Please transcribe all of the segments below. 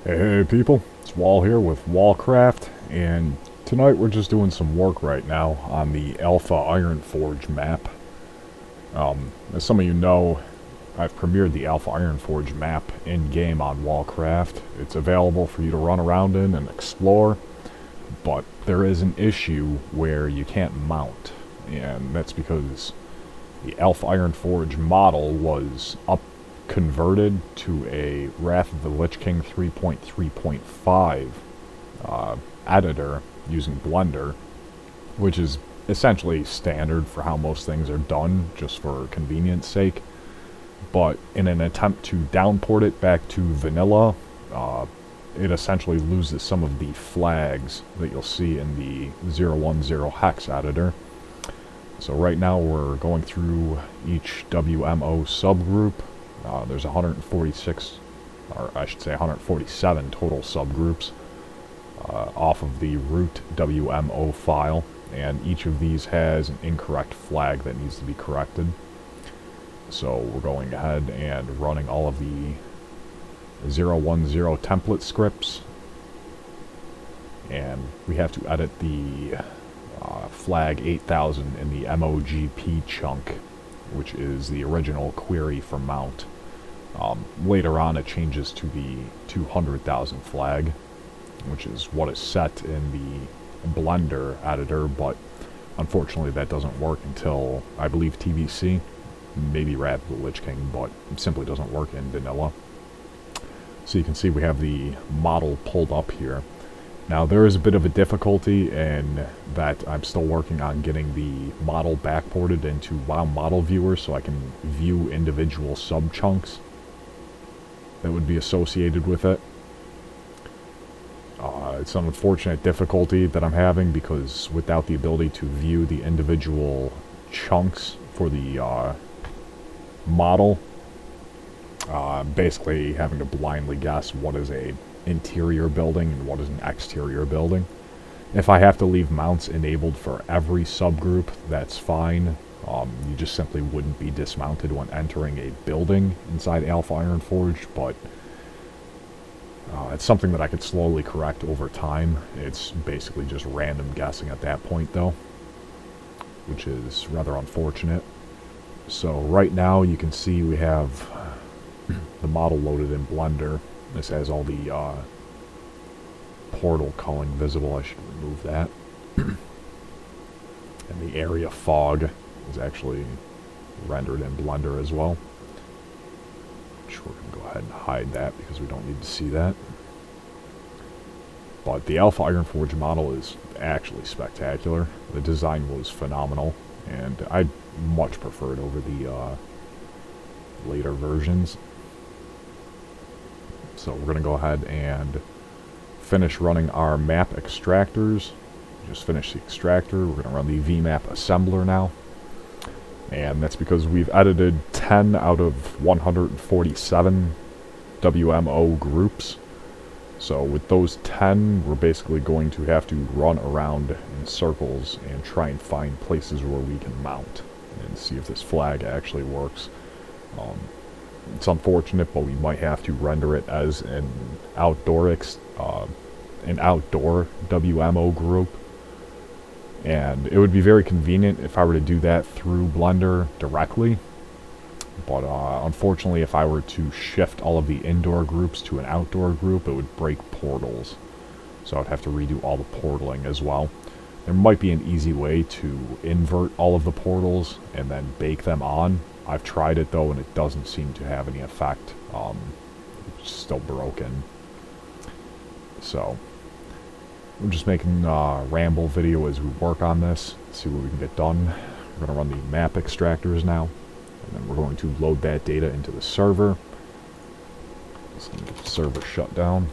Hey people, it's Wall here with Wallcraft, and tonight we're just doing some work right now on the Alpha Ironforge map. As some of you know, I've premiered the Alpha Ironforge map in-game on Wallcraft. It's available for you to run around in and explore, but there is an issue where you can't mount, and that's because the Alpha Ironforge model was converted to a Wrath of the Lich King 3.3.5 editor using Blender, which is essentially standard for how most things are done, just for convenience sake. But in an attempt to downport it back to vanilla, it essentially loses some of the flags that you'll see in the 010 hex editor. So right now we're going through each WMO subgroup. There's 146, or I should say 147 total subgroups off of the root WMO file, and each of these has an incorrect flag that needs to be corrected. So we're going ahead and running all of the 010 template scripts, and we have to edit the flag 8000 in the MOGP chunk, which is the original query for mount. Later on it changes to the 200,000 flag, which is what is set in the Blender editor, but unfortunately that doesn't work until, I believe, TBC, maybe Wrath of the Lich King, but it simply doesn't work in vanilla. So you can see we have the model pulled up here. Now there is a bit of a difficulty in that I'm still working on getting the model backported into WoW Model Viewer so I can view individual sub-chunks that would be associated with it. It's an unfortunate difficulty that I'm having because without the ability to view the individual chunks for the model, basically having to blindly guess what is a interior building and what is an exterior building. If I have to leave mounts enabled for every subgroup, that's fine. You just simply wouldn't be dismounted when entering a building inside Alpha Ironforge, but it's something that I could slowly correct over time. It's basically just random guessing at that point though, which is rather unfortunate. So right now you can see we have the model loaded in Blender. This has all the portal culling visible. I should remove that. And the area fog is actually rendered in Blender as well. Sure, we can go ahead and hide that because we don't need to see that. But the Alpha Ironforge model is actually spectacular. The design was phenomenal, and I much prefer it over the later versions. So we're going to go ahead and finish running our map extractors. Just finish the extractor. We're going to run the VMap assembler now. And that's because we've edited 10 out of 147 WMO groups. So with those 10, we're basically going to have to run around in circles and try and find places where we can mount and see if this flag actually works. It's unfortunate, but we might have to render it as an outdoor WMO group. And it would be very convenient if I were to do that through Blender directly. But unfortunately, if I were to shift all of the indoor groups to an outdoor group, it would break portals. So I'd have to redo all the portaling as well. There might be an easy way to invert all of the portals and then bake them on. I've tried it though, and it doesn't seem to have any effect. It's still broken. So we're just making a ramble video as we work on this, see what we can get done. We're going to run the map extractors now, and then we're going to load that data into the server. Just going to get the server shut down.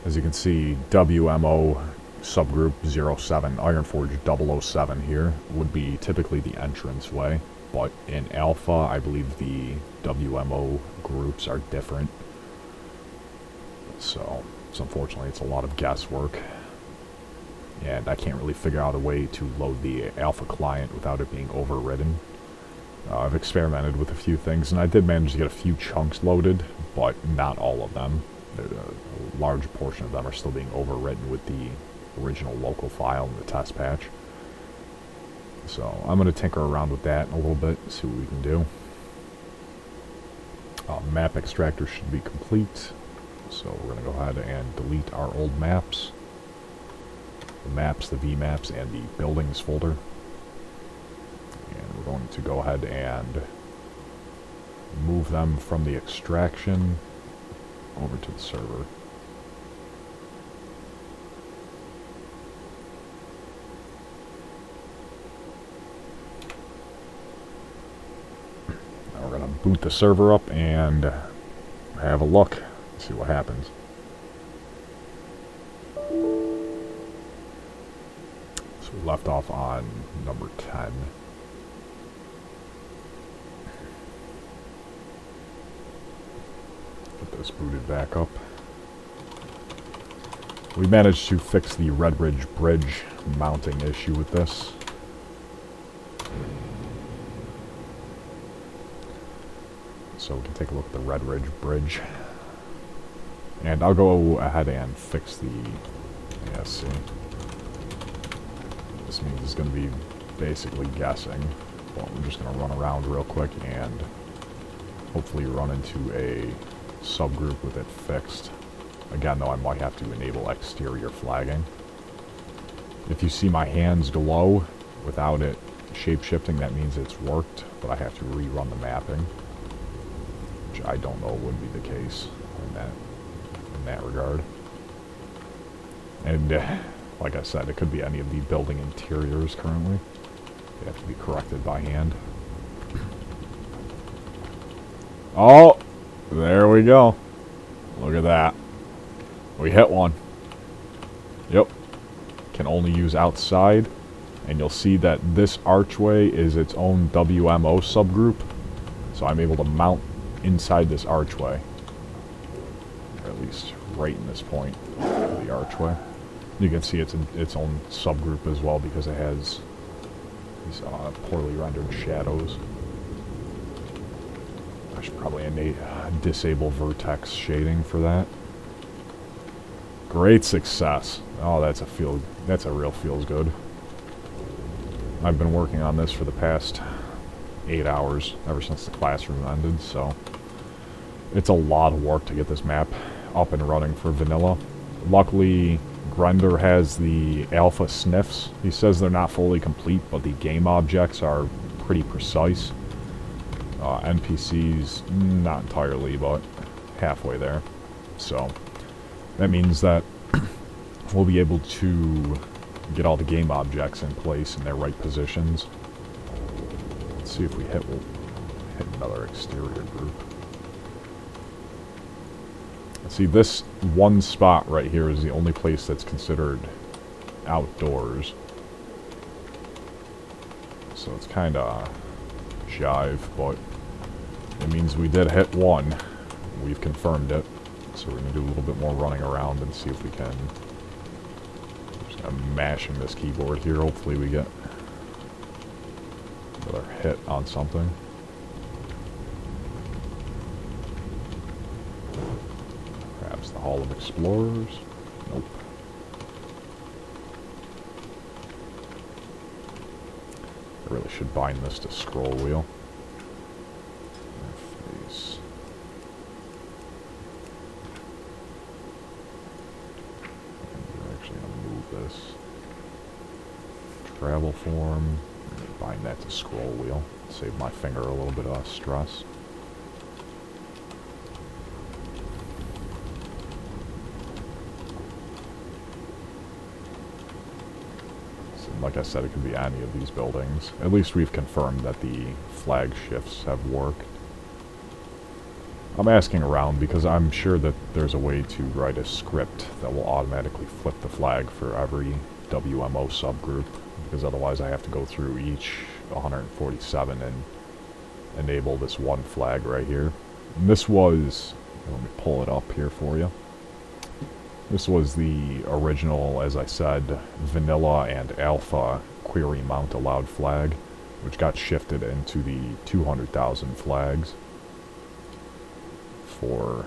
As you can see, WMO subgroup 07, Ironforge 007 here, would be typically the entrance way. But in Alpha, I believe the WMO groups are different. So unfortunately, it's a lot of guesswork. And I can't really figure out a way to load the Alpha client without it being overridden. I've experimented with a few things, and I did manage to get a few chunks loaded, but not all of them. A large portion of them are still being overwritten with the original local file in the test patch. So I'm going to tinker around with that in a little bit, see what we can do. Map extractor should be complete, so we're going to go ahead and delete our old maps. The maps, the VMaps, and the buildings folder. And we're going to go ahead and move them from the extraction over to the server. Now we're going to boot the server up and have a look, see what happens. So we left off on number 10. Get this booted back up. We managed to fix the Red Ridge Bridge mounting issue with this. So we can take a look at the Red Ridge Bridge. And I'll go ahead and fix the... Yeah, see. This means it's going to be basically guessing. Well, we're just going to run around real quick and hopefully run into a subgroup with it fixed. Again, though, I might have to enable exterior flagging. If you see my hands glow without it shape-shifting, that means it's worked, but I have to rerun the mapping, which I don't know would be the case in that regard. And like I said, it could be any of the building interiors currently. They have to be corrected by hand. Oh, there we go. Look at that. We hit one. Yep. Can only use outside. And you'll see that this archway is its own WMO subgroup. So I'm able to mount inside this archway. Or at least right in this point of the archway. You can see it's its own subgroup as well because it has these poorly rendered shadows. I should probably disable vertex shading for that. Great success. Oh, that's a real feels good. I've been working on this for the past 8 hours, ever since the classroom ended, so it's a lot of work to get this map up and running for vanilla. Luckily, Grender has the alpha sniffs. He says they're not fully complete, but the game objects are pretty precise. NPCs, not entirely, but halfway there. So that means that we'll be able to get all the game objects in place in their right positions. Let's see if we'll hit another exterior group. Let's see, this one spot right here is the only place that's considered outdoors. So it's kind of jive, but it means we did hit one. We've confirmed it. So we're going to do a little bit more running around and see if we can. Just kind of mashing this keyboard here. Hopefully we get another hit on something. Perhaps the Hall of Explorers. Nope. I really should bind this to scroll wheel. Face. This travel form, bind that to scroll wheel, save my finger a little bit of stress. So like I said, it could be any of these buildings. At least we've confirmed that the flag shifts have worked. I'm asking around because I'm sure that there's a way to write a script that will automatically flip the flag for every WMO subgroup, because otherwise I have to go through each 147 and enable this one flag right here. And this was, let me pull it up here for you. This was the original, as I said, vanilla and alpha query mount allowed flag. which got shifted into the 200,000 flags for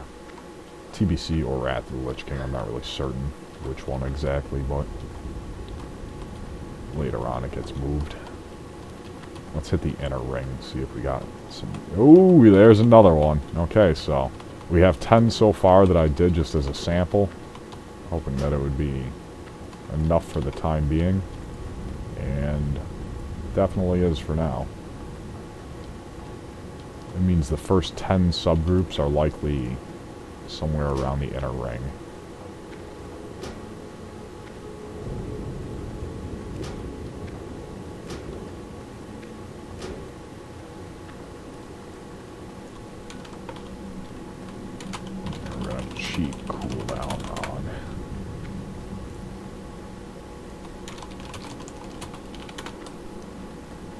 TBC or Wrath of the Lich King. I'm not really certain which one exactly, but later on it gets moved. Let's hit the inner ring, see if we got some... Ooh, there's another one. Okay, so we have 10 so far that I did just as a sample, hoping that it would be enough for the time being, and definitely is for now. It means the first 10 subgroups are likely somewhere around the inner ring. We're gonna cheat cooldown on.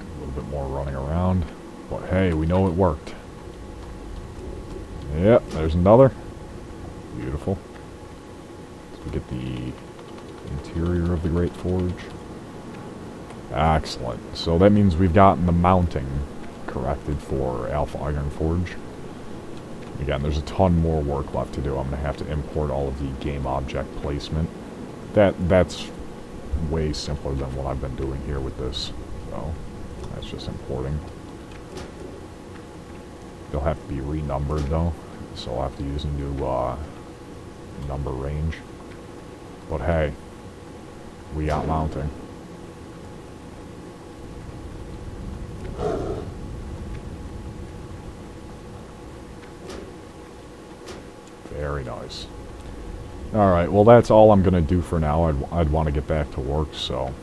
A little bit more running around, but hey, we know it worked. Yep, there's another. Beautiful. So we get the interior of the Great Forge. Excellent. So that means we've gotten the mounting corrected for Alpha Ironforge. Again, there's a ton more work left to do. I'm going to have to import all of the game object placement. That's way simpler than what I've been doing here with this. So that's just importing. They'll have to be renumbered though, so I'll have to use a new number range. But hey, we got mounting. Very nice. Alright, well that's all I'm going to do for now. I'd want to get back to work, so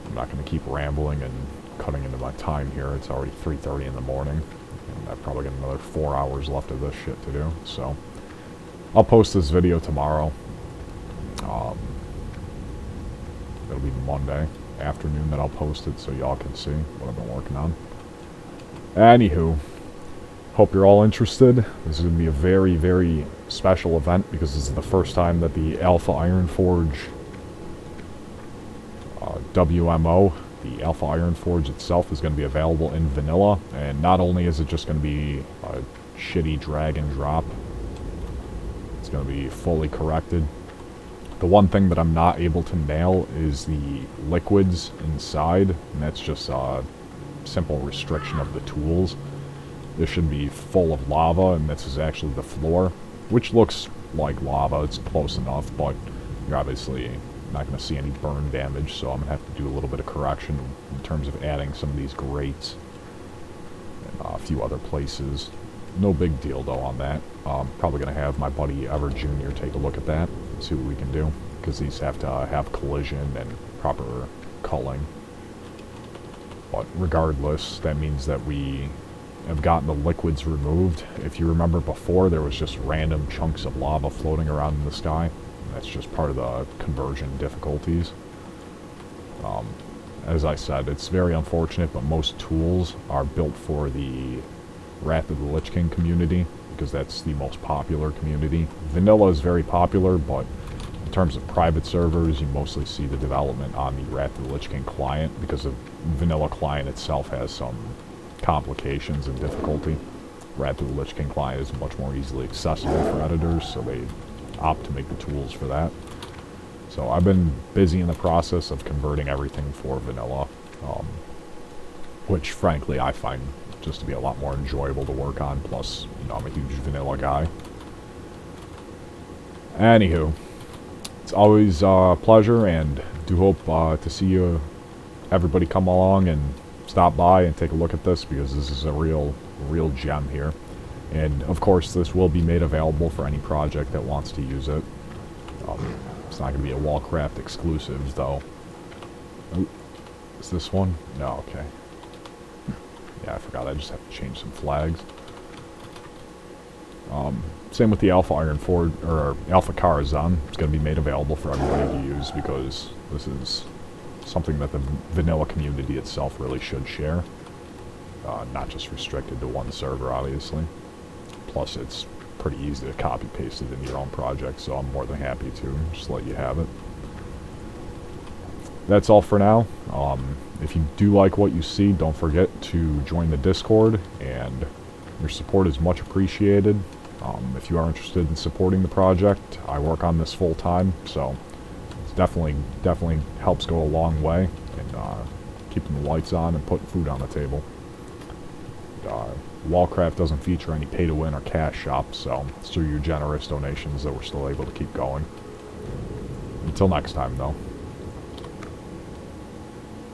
I'm not going to keep rambling and cutting into my time here. It's already 3:30 in the morning, and I've probably got another 4 hours left of this shit to do, so I'll post this video tomorrow. It'll be Monday afternoon that I'll post it, so y'all can see what I've been working on. Anywho, hope you're all interested. This is going to be a very, very special event because this is the first time that the Alpha Ironforge WMO, the Alpha Ironforge itself, is going to be available in vanilla. And not only is it just going to be a shitty drag and drop, it's going to be fully corrected. The one thing that I'm not able to nail is the liquids inside, and that's just a simple restriction of the tools. This should be full of lava, and this is actually the floor, which looks like lava. It's close enough, but you're obviously not going to see any burn damage, so I'm going to have to do a little bit of correction in terms of adding some of these grates and a few other places. No big deal, though, on that. Probably going to have my buddy Ever Jr. take a look at that and see what we can do, because these have to have collision and proper culling. But regardless, that means that we have gotten the liquids removed. If you remember before, there was just random chunks of lava floating around in the sky. That's just part of the conversion difficulties. As I said, it's very unfortunate, but most tools are built for the Wrath of the Lich King community, because that's the most popular community. Vanilla is very popular, but in terms of private servers, you mostly see the development on the Wrath of the Lich King client, because the vanilla client itself has some complications and difficulty. Wrath of the Lich King client is much more easily accessible for editors, so they opt to make the tools for that. So I've been busy in the process of converting everything for vanilla, which frankly I find just to be a lot more enjoyable to work on, plus, you know, I'm a huge vanilla guy. Anywho, it's always a pleasure, and do hope to see everybody come along and stop by and take a look at this, because this is a real gem here. And of course this will be made available for any project that wants to use it. It's not going to be a Wallcraft exclusive though. Ooh, is this one? No, okay. Yeah, I forgot, I just have to change some flags. Same with the Alpha Ironforge, or Alpha Karazhan. It's going to be made available for everybody to use, because this is something that the vanilla community itself really should share. Not just restricted to one server, obviously. Plus, it's pretty easy to copy-paste it into your own project, so I'm more than happy to just let you have it. that's all for now. If you do like what you see, don't forget to join the Discord, and your support is much appreciated. If you are interested in supporting the project, I work on this full time, so it's definitely helps go a long way in keeping the lights on and putting food on the table. Wallcraft doesn't feature any pay-to-win or cash shops, so it's through your generous donations that we're still able to keep going. Until next time, though.